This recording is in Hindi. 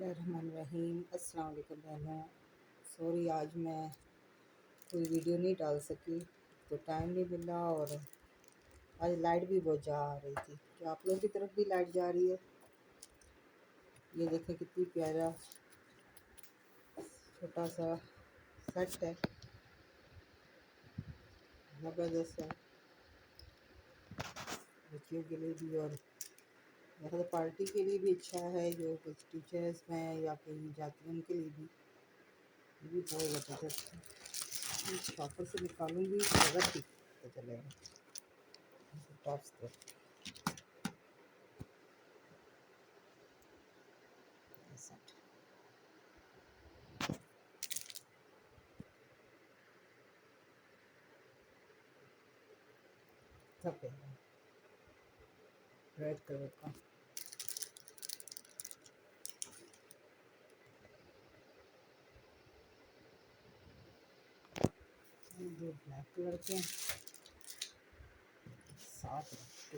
बिस्मिल्लाहिर्रहमानिर्रहीम। अस्सलाम वालेकुम बहनों। सॉरी आज मैं कोई वीडियो नहीं डाल सकी, तो टाइम नहीं मिला और आज लाइट भी बहुत जा रही थी। तो आप लोगों की तरफ भी लाइट जा रही है? ये देखें कितनी प्यारा छोटा सा सेट है, ज़बरदस्त है बच्चियों के लिए भी और मेरा तो पार्टी के लिए भी अच्छा है। जो कुछ टीचर्स हैं या कहीं जाती हैं उनके लिए भी ये भी बहुत ज़बरदस्त है। शॉपर से निकालूंगी अगर ठीक तो चलेगा। टॉप्स तो ऐसा सब है रेड कलर का। जो ब्लैक कलर के साथ रखते